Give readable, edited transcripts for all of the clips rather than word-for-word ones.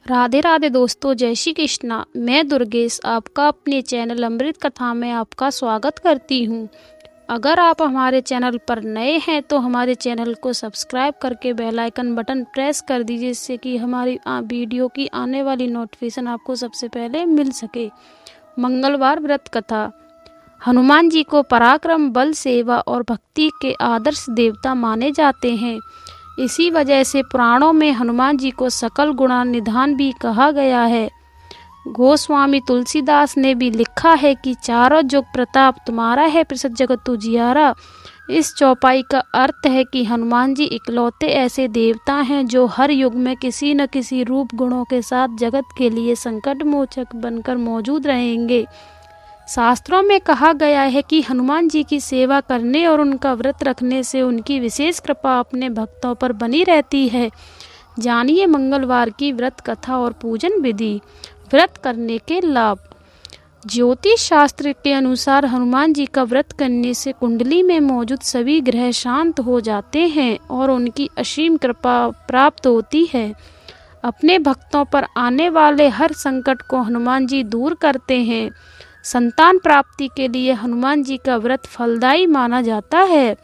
राधे राधे दोस्तों, जय श्री कृष्णा। मैं दुर्गेश आपका अपने चैनल अमृत कथा में आपका स्वागत करती हूँ। अगर आप हमारे चैनल पर नए हैं तो हमारे चैनल को सब्सक्राइब करके बेल आइकन बटन प्रेस कर दीजिए, जिससे कि हमारी वीडियो की आने वाली नोटिफिकेशन आपको सबसे पहले मिल सके। मंगलवार व्रत कथा। हनुमान जी को पराक्रम, बल, सेवा और भक्ति के आदर्श देवता माने जाते हैं। इसी वजह से पुराणों में हनुमान जी को सकल गुणा निधान भी कहा गया है। गोस्वामी तुलसीदास ने भी लिखा है कि चारों जुग प्रताप तुम्हारा है, प्रसिद्ध जगत उजियारा। इस चौपाई का अर्थ है कि हनुमान जी इकलौते ऐसे देवता हैं जो हर युग में किसी न किसी रूप गुणों के साथ जगत के लिए संकट मोचक बनकर मौजूद रहेंगे। शास्त्रों में कहा गया है कि हनुमान जी की सेवा करने और उनका व्रत रखने से उनकी विशेष कृपा अपने भक्तों पर बनी रहती है। जानिए मंगलवार की व्रत कथा और पूजन विधि। व्रत करने के लाभ। ज्योतिष शास्त्र के अनुसार हनुमान जी का व्रत करने से कुंडली में मौजूद सभी ग्रह शांत हो जाते हैं और उनकी असीम कृपा प्राप्त होती है। अपने भक्तों पर आने वाले हर संकट को हनुमान जी दूर करते हैं। संतान प्राप्ति के लिए हनुमान जी का व्रत फलदायी माना जाता है।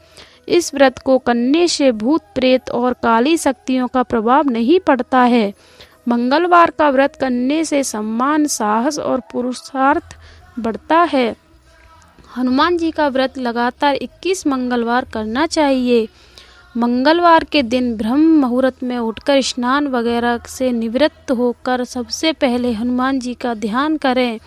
इस व्रत को करने से भूत प्रेत और काली शक्तियों का प्रभाव नहीं पड़ता है। मंगलवार का व्रत करने से सम्मान, साहस और पुरुषार्थ बढ़ता है। हनुमान जी का व्रत लगातार 21 मंगलवार करना चाहिए। मंगलवार के दिन ब्रह्म मुहूर्त में उठकर स्नान वगैरह से निवृत्त होकर सबसे पहले हनुमान जी का ध्यान करें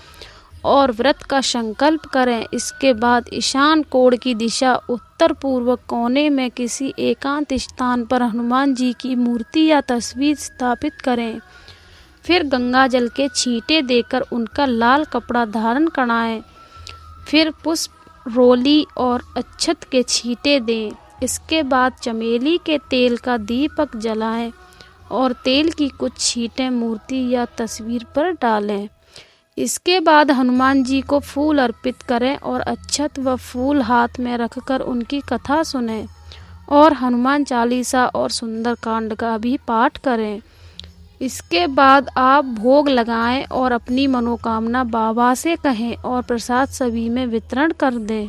और व्रत का संकल्प करें। इसके बाद ईशान कोण की दिशा उत्तर पूर्व कोने में किसी एकांत स्थान पर हनुमान जी की मूर्ति या तस्वीर स्थापित करें। फिर गंगा जल के छींटे देकर उनका लाल कपड़ा धारण कराएं। फिर पुष्प, रोली और अक्षत के छींटे दें। इसके बाद चमेली के तेल का दीपक जलाएं और तेल की कुछ छींटें मूर्ति या तस्वीर पर डालें। इसके बाद हनुमान जी को फूल अर्पित करें और अक्षत व फूल हाथ में रखकर उनकी कथा सुनें और हनुमान चालीसा और सुंदरकांड का भी पाठ करें। इसके बाद आप भोग लगाएं और अपनी मनोकामना बाबा से कहें और प्रसाद सभी में वितरण कर दें।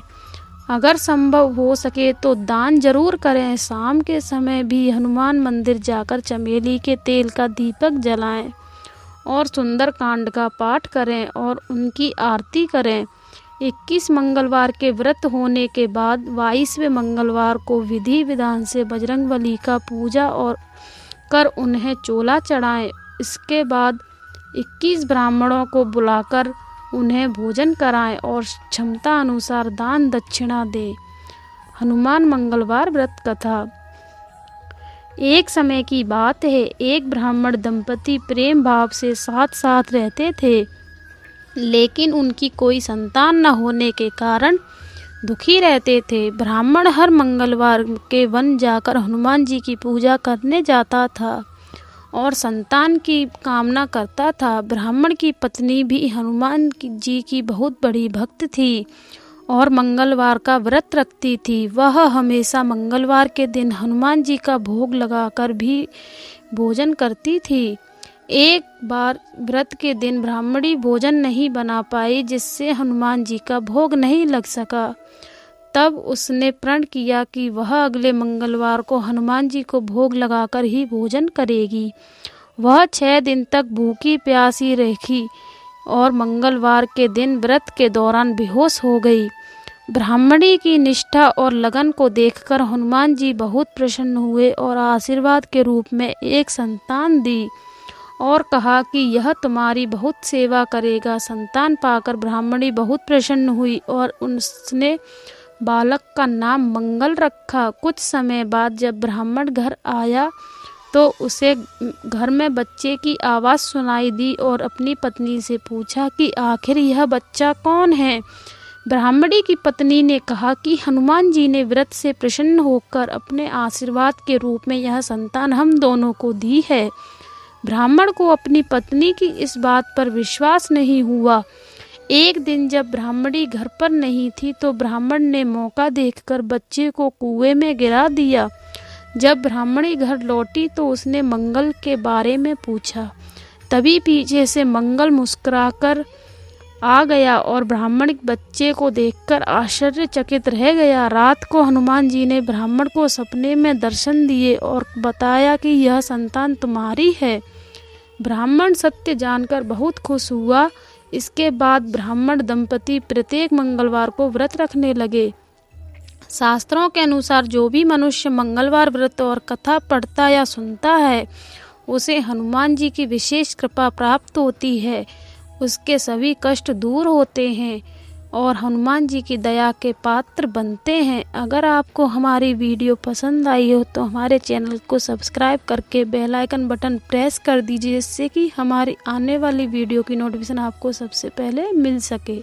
अगर संभव हो सके तो दान जरूर करें। शाम के समय भी हनुमान मंदिर जाकर चमेली के तेल का दीपक जलाएं और सुंदरकांड का पाठ करें और उनकी आरती करें। 21 मंगलवार के व्रत होने के बाद 22वें मंगलवार को विधि विधान से बजरंगबली का पूजा और कर उन्हें चोला चढ़ाएं। इसके बाद 21 ब्राह्मणों को बुलाकर उन्हें भोजन कराएं और क्षमता अनुसार दान दक्षिणा दें। हनुमान मंगलवार व्रत कथा। एक समय की बात है, एक ब्राह्मण दंपति प्रेम भाव से साथ साथ रहते थे, लेकिन उनकी कोई संतान न होने के कारण दुखी रहते थे। ब्राह्मण हर मंगलवार के वन जाकर हनुमान जी की पूजा करने जाता था और संतान की कामना करता था। ब्राह्मण की पत्नी भी हनुमान जी की बहुत बड़ी भक्त थी और मंगलवार का व्रत रखती थी। वह हमेशा मंगलवार के दिन हनुमान जी का भोग लगाकर भी भोजन करती थी। एक बार व्रत के दिन ब्राह्मणी भोजन नहीं बना पाई, जिससे हनुमान जी का भोग नहीं लग सका। तब उसने प्रण किया कि वह अगले मंगलवार को हनुमान जी को भोग लगाकर ही भोजन करेगी। वह 6 दिन तक भूखी प्यासी रही और मंगलवार के दिन व्रत के दौरान बेहोश हो गई। ब्राह्मणी की निष्ठा और लगन को देखकर हनुमान जी बहुत प्रसन्न हुए और आशीर्वाद के रूप में एक संतान दी और कहा कि यह तुम्हारी बहुत सेवा करेगा। संतान पाकर ब्राह्मणी बहुत प्रसन्न हुई और उसने बालक का नाम मंगल रखा। कुछ समय बाद जब ब्राह्मण घर आया तो उसे घर में बच्चे की आवाज़ सुनाई दी और अपनी पत्नी से पूछा कि आखिर यह बच्चा कौन है। ब्राह्मणी की पत्नी ने कहा कि हनुमान जी ने व्रत से प्रसन्न होकर अपने आशीर्वाद के रूप में यह संतान हम दोनों को दी है। ब्राह्मण को अपनी पत्नी की इस बात पर विश्वास नहीं हुआ। एक दिन जब ब्राह्मणी घर पर नहीं थी तो ब्राह्मण ने मौका देखकर बच्चे को कुएं में गिरा दिया। जब ब्राह्मणी घर लौटी तो उसने मंगल के बारे में पूछा। तभी पीछे से मंगल मुस्कुराकर आ गया और ब्राह्मण बच्चे को देखकर आश्चर्यचकित रह गया। रात को हनुमान जी ने ब्राह्मण को सपने में दर्शन दिए और बताया कि यह संतान तुम्हारी है। ब्राह्मण सत्य जानकर बहुत खुश हुआ। इसके बाद ब्राह्मण दंपति प्रत्येक मंगलवार को व्रत रखने लगे। शास्त्रों के अनुसार जो भी मनुष्य मंगलवार व्रत और कथा पढ़ता या सुनता है उसे हनुमान जी की विशेष कृपा प्राप्त होती है, उसके सभी कष्ट दूर होते हैं और हनुमान जी की दया के पात्र बनते हैं। अगर आपको हमारी वीडियो पसंद आई हो तो हमारे चैनल को सब्सक्राइब करके बेल आइकन बटन प्रेस कर दीजिए, जिससे कि हमारी आने वाली वीडियो की नोटिफिकेशन आपको सबसे पहले मिल सके।